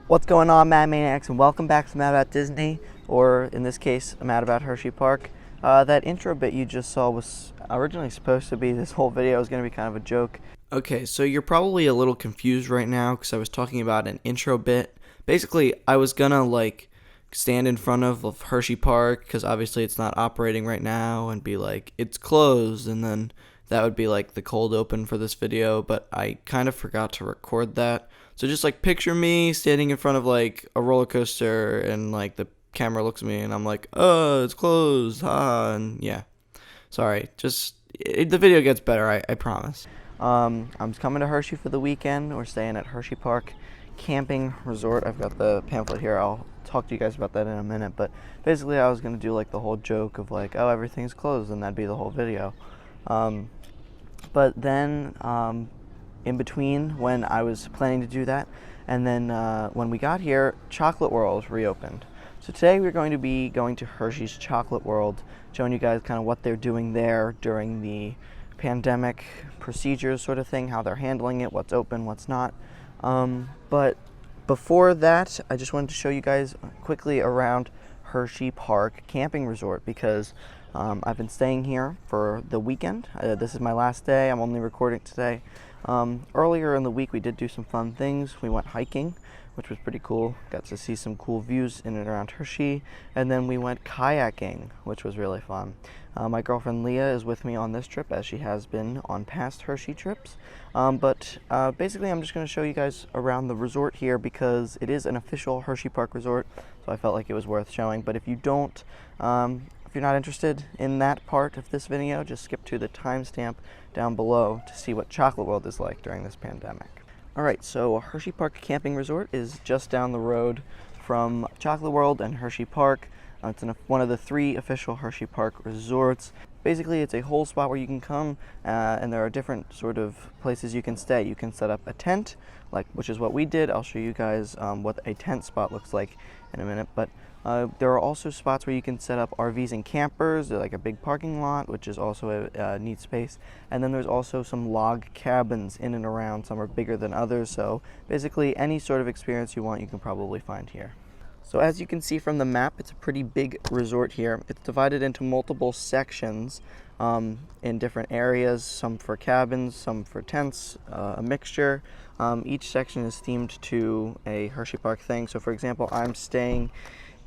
What's going on, Mad Maniacs, and welcome back to Mad About Disney, or in this case, Mad About Hershey Park. That intro bit you just saw was originally supposed to be, this whole video was going to be kind of a joke. Okay, so you're probably a little confused right now because I was talking about an intro bit. Basically, I was gonna stand in front of Hershey Park because obviously it's not operating right now and be like, it's closed, and then that would be like the cold open for this video, but I kind of forgot to record that. So just picture me standing in front of a roller coaster and the camera looks at me and I'm like, oh, it's closed, and yeah. Sorry, the video gets better, I promise. I'm coming to Hershey for the weekend. We're staying at Hershey Park Camping Resort. I've got the pamphlet here. I'll talk to you guys about that in a minute, but basically I was going to do the whole joke of oh, everything's closed, and that'd be the whole video. But then in between when I was planning to do that, and then when we got here, Chocolate World reopened. So today we're going to be going to Hershey's Chocolate World, showing you guys kind of what they're doing there during the pandemic procedures sort of thing, how they're handling it, what's open, what's not. But before that, I just wanted to show you guys quickly around Hershey Park Camping Resort because I've been staying here for the weekend. This is my last day. I'm only recording today. Earlier in the week, we did do some fun things. We went hiking, which was pretty cool. Got to see some cool views in and around Hershey. And then we went kayaking, which was really fun. My girlfriend Leah is with me on this trip, as she has been on past Hershey trips. But basically, I'm just going to show you guys around the resort here because it is an official Hershey Park resort, so I felt like it was worth showing. But if you don't, if you're not interested in that part of this video, just skip to the timestamp down below to see what Chocolate World is like during this pandemic. Alright, so Hershey Park Camping Resort is just down the road from Chocolate World and Hershey Park. It's one of the 3 official Hershey Park resorts. Basically, it's a whole spot where you can come, and there are different sort of places you can stay. You can set up a tent, which is what we did. I'll show you guys what a tent spot looks like in a minute. But there are also spots where you can set up RVs and campers. They're like a big parking lot, which is also a neat space. And then there's also some log cabins in and around. Some are bigger than others. So basically, any sort of experience you want, you can probably find here. So as you can see from the map, it's a pretty big resort here. It's divided into multiple sections in different areas, some for cabins, some for tents, a mixture. Each section is themed to a Hershey Park thing. So for example, I'm staying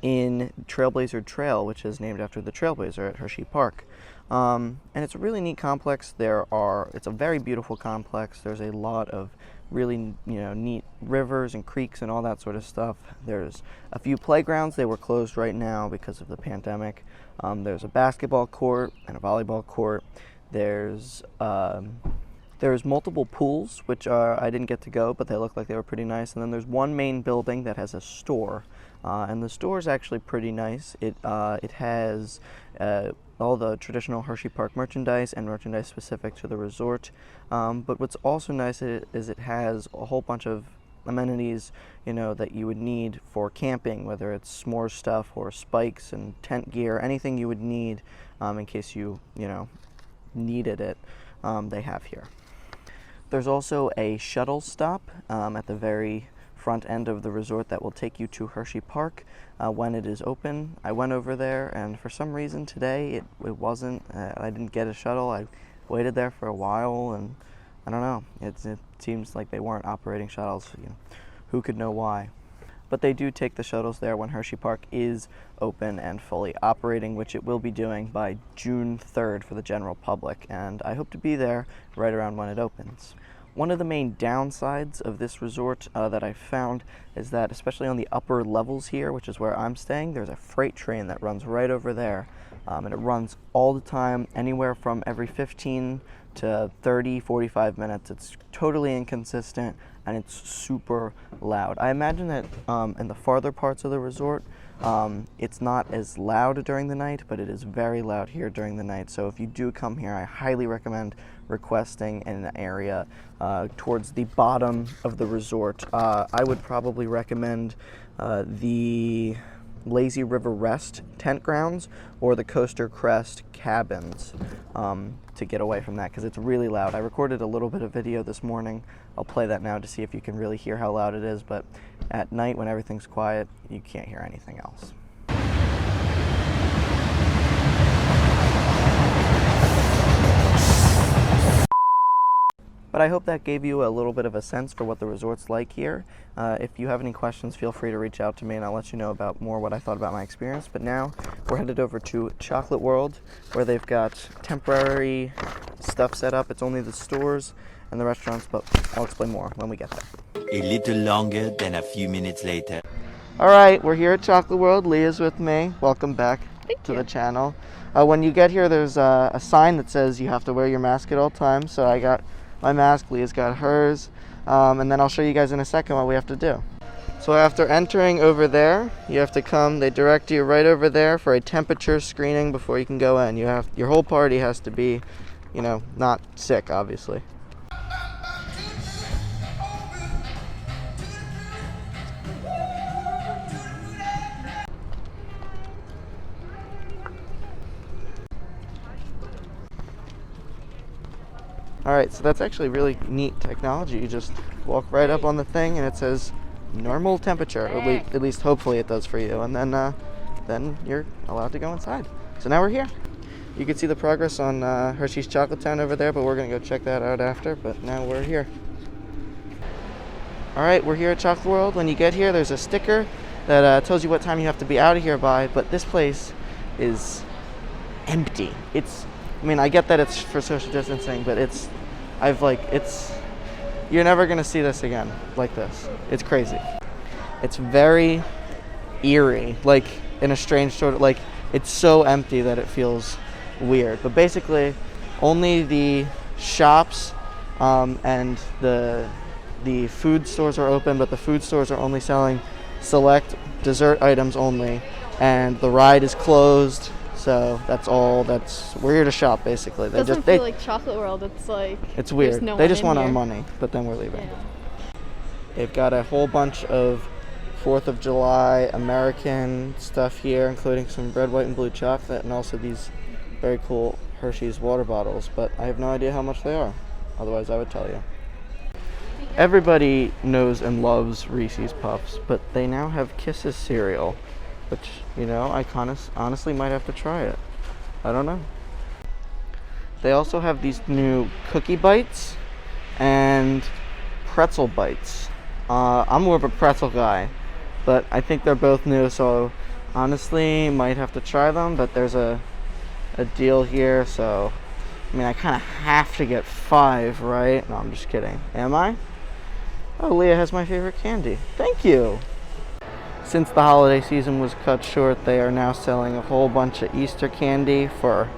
in Trailblazer Trail, which is named after the Trailblazer at Hershey Park. And it's a really neat complex. It's a very beautiful complex. There's a lot of really neat rivers and creeks and all that sort of stuff. There's a few playgrounds. They were closed right now because of the pandemic. There's a basketball court and a volleyball court. There's multiple pools, which I didn't get to go, but they look like they were pretty nice. And then there's one main building that has a store, and the store is actually pretty nice. It has all the traditional Hershey Park merchandise and merchandise specific to the resort. But what's also nice is it has a whole bunch of amenities, that you would need for camping, whether it's s'more stuff or spikes and tent gear, anything you would need in case you needed it. They have here. There's also a shuttle stop at the very front end of the resort that will take you to Hershey Park when it is open. I went over there, and for some reason today it wasn't. I didn't get a shuttle. I waited there for a while, and I don't know. It seems like they weren't operating shuttles. Who could know why? But they do take the shuttles there when Hershey Park is open and fully operating, which it will be doing by June 3rd for the general public, and I hope to be there right around when it opens. One of the main downsides of this resort that I found is that, especially on the upper levels here, which is where I'm staying, there's a freight train that runs right over there, and it runs all the time, anywhere from every 15 to 30, 45 minutes. It's totally inconsistent, and it's super loud. I imagine that in the farther parts of the resort, it's not as loud during the night, but it is very loud here during the night. So if you do come here, I highly recommend requesting an area towards the bottom of the resort. I would probably recommend the Lazy River Rest tent grounds or the Coaster Crest cabins to get away from that, because it's really loud. I recorded a little bit of video this morning. I'll play that now to see if you can really hear how loud it is, but at night when everything's quiet, you can't hear anything else. But I hope that gave you a little bit of a sense for what the resort's like here. If you have any questions, feel free to reach out to me and I'll let you know about more what I thought about my experience. But now we're headed over to Chocolate World, where they've got temporary stuff set up. It's only the stores and the restaurants, but I'll explain more when we get there. A little longer than a few minutes later. All right, we're here at Chocolate World. Leah's with me. Welcome back to the channel. When you get here, there's a sign that says you have to wear your mask at all times. So I got my mask, Leah's got hers, and then I'll show you guys in a second what we have to do. So after entering over there, you have to come, they direct you right over there for a temperature screening before you can go in. Your whole party has to be, not sick, obviously. Alright, so that's actually really neat technology. You just walk right up on the thing and it says normal temperature. At least hopefully it does for you. And then you're allowed to go inside. So now we're here. You can see the progress on Hershey's Chocolate Town over there, but we're going to go check that out after. But now we're here. Alright, we're here at Chocolate World. When you get here, there's a sticker that tells you what time you have to be out of here by. But this place is empty. I get that it's for social distancing, but you're never gonna see this again like this. It's crazy. It's very eerie, like in a strange sort of, it's so empty that it feels weird. But basically, only the shops and the food stores are open, but the food stores are only selling select dessert items only, and the ride is closed. So we're here to shop basically. It doesn't feel like Chocolate World. It's weird. No they just want here. our money, but then we're leaving. Yeah. They've got a whole bunch of 4th of July American stuff here, including some red, white, and blue chocolate, and also these very cool Hershey's water bottles, but I have no idea how much they are. Otherwise, I would tell you. Everybody knows and loves Reese's Puffs, but they now have Kisses cereal, which, I honestly might have to try it. I don't know. They also have these new cookie bites and pretzel bites. I'm more of a pretzel guy, but I think they're both new, so honestly might have to try them, but there's a deal here, so I kind of have to get 5, right? No, I'm just kidding. Am I? Oh, Leah has my favorite candy. Thank you. Since the holiday season was cut short, they are now selling a whole bunch of Easter candy for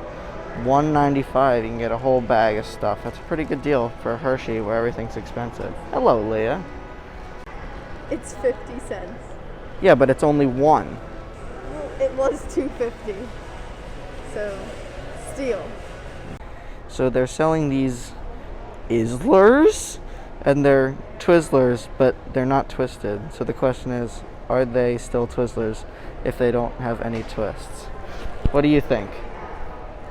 $1.95. You can get a whole bag of stuff. That's a pretty good deal for Hershey, where everything's expensive. Hello, Leah. It's 50 cents. Yeah, but it's only one. Well, it was $2.50. So, steal. So they're selling these Islers, and they're Twizzlers, but they're not twisted. So the question is, are they still Twizzlers if they don't have any twists? What do you think?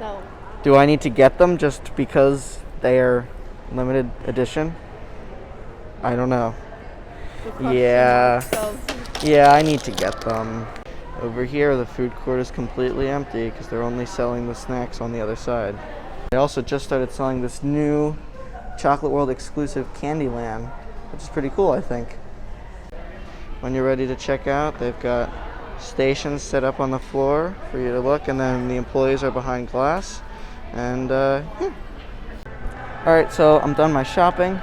No. Do I need to get them just because they are limited edition? I don't know. Yeah, I need to get them. Over here, the food court is completely empty because they're only selling the snacks on the other side. They also just started selling this new Chocolate World exclusive Candyland, which is pretty cool, I think. When you're ready to check out, they've got stations set up on the floor for you to look, and then the employees are behind glass. And yeah. Alright, so I'm done my shopping,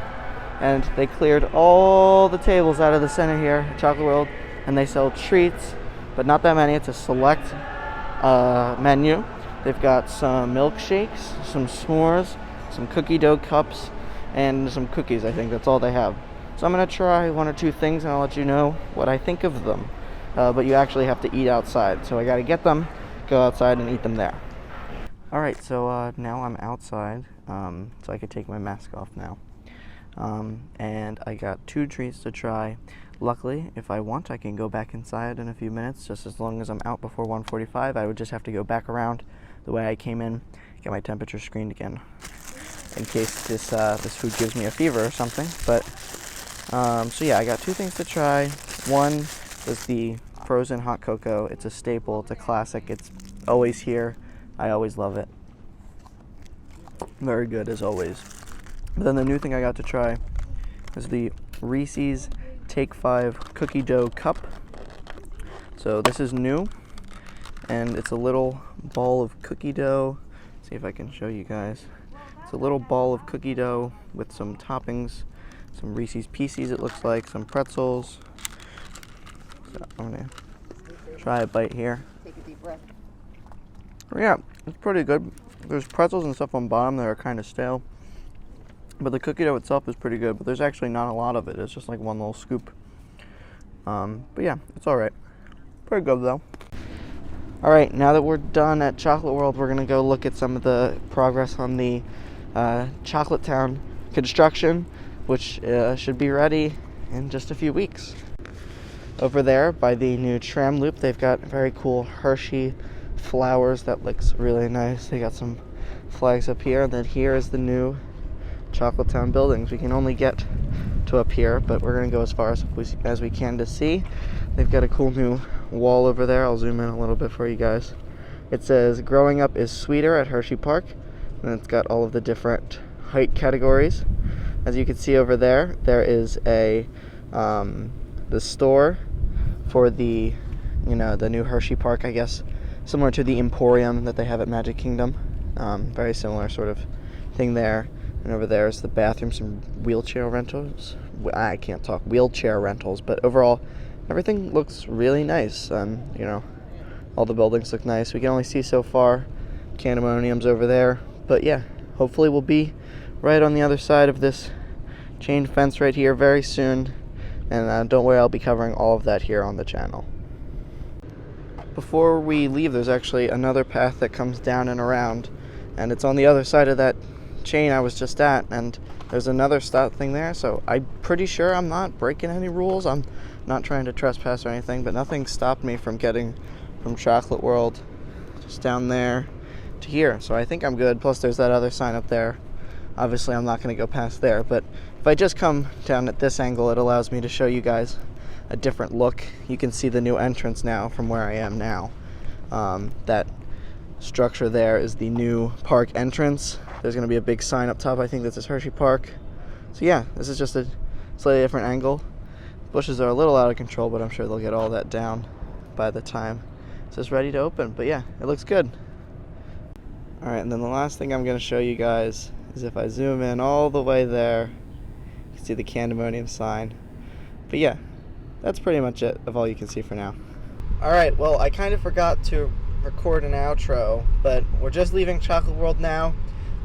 and they cleared all the tables out of the center here at Chocolate World, and they sell treats, but not that many. It's a select menu. They've got some milkshakes, some s'mores, some cookie dough cups, and some cookies. I think that's all they have. So I'm going to try 1 or 2 things, and I'll let you know what I think of them. But you actually have to eat outside. So I got to get them, go outside, and eat them there. Alright, so now I'm outside, so I can take my mask off now. And I got 2 treats to try. Luckily, if I want, I can go back inside in a few minutes, just as long as I'm out before 1:45. I would just have to go back around the way I came in, get my temperature screened again, in case this food gives me a fever or something. But so yeah, I got 2 things to try. One is the frozen hot cocoa. It's a staple. It's a classic. It's always here. I always love it. Very good as always. But then the new thing I got to try is the Reese's Take 5 cookie dough cup. So this is new, and it's a little ball of cookie dough. Let's see if I can show you guys. It's a little ball of cookie dough with some toppings, some Reese's Pieces it looks like, some pretzels. So I'm gonna try a bite here. Take a deep breath. Yeah, it's pretty good. There's pretzels and stuff on bottom that are kind of stale, but the cookie dough itself is pretty good, but there's actually not a lot of it. It's just like one little scoop. But yeah, it's all right. Pretty good though. All right, now that we're done at Chocolate World, we're gonna go look at some of the progress on the Chocolate Town construction, which should be ready in just a few weeks. Over there by the new tram loop, they've got very cool Hershey flowers that looks really nice. They got some flags up here, and then here is the new Chocolate Town buildings. We can only get to up here, but we're gonna go as far as we can to see. They've got a cool new wall over there. I'll zoom in a little bit for you guys. It says growing up is sweeter at Hershey Park, and it's got all of the different height categories. As you can see over there, there is a the store for the the new Hershey Park, I guess, similar to the Emporium that they have at Magic Kingdom. Very similar sort of thing there. And over there is the bathroom, some wheelchair rentals. I can't talk wheelchair rentals, but overall, everything looks really nice. All the buildings look nice. We can only see so far. Candemonium's over there, but yeah, hopefully we'll be right on the other side of this chain fence right here very soon. And don't worry, I'll be covering all of that here on the channel. Before we leave, there's actually another path that comes down and around, and it's on the other side of that chain I was just at, and there's another stop thing there, so I'm pretty sure I'm not breaking any rules. I'm not trying to trespass or anything, but nothing stopped me from getting from Chocolate World just down there to here, so I think I'm good. Plus there's that other sign up there. Obviously I'm not going to go past there, but if I just come down at this angle, it allows me to show you guys a different look. You can see the new entrance now from where I am now. That structure there is the new park entrance. There's going to be a big sign up top. I think this is Hershey Park. So yeah, this is just a slightly different angle. Bushes are a little out of control, but I'm sure they'll get all that down by the time this is ready to open. But yeah, it looks good. All right, and then the last thing I'm going to show you guys is if I zoom in all the way there, you can see the Candemonium sign. But yeah, that's pretty much it of all you can see for now. All right, well, I kind of forgot to record an outro, but we're just leaving Chocolate World now.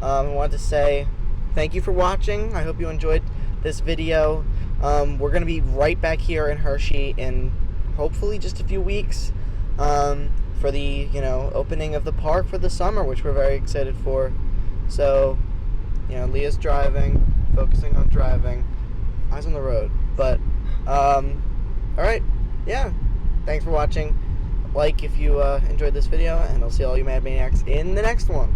I wanted to say thank you for watching. I hope you enjoyed this video. We're going to be right back here in Hershey in hopefully just a few weeks for the opening of the park for the summer, which we're very excited for. So Leah's driving, focusing on driving, eyes on the road. But all right, yeah, thanks for watching. Like if you enjoyed this video, and I'll see all you Mad Maniacs in the next one.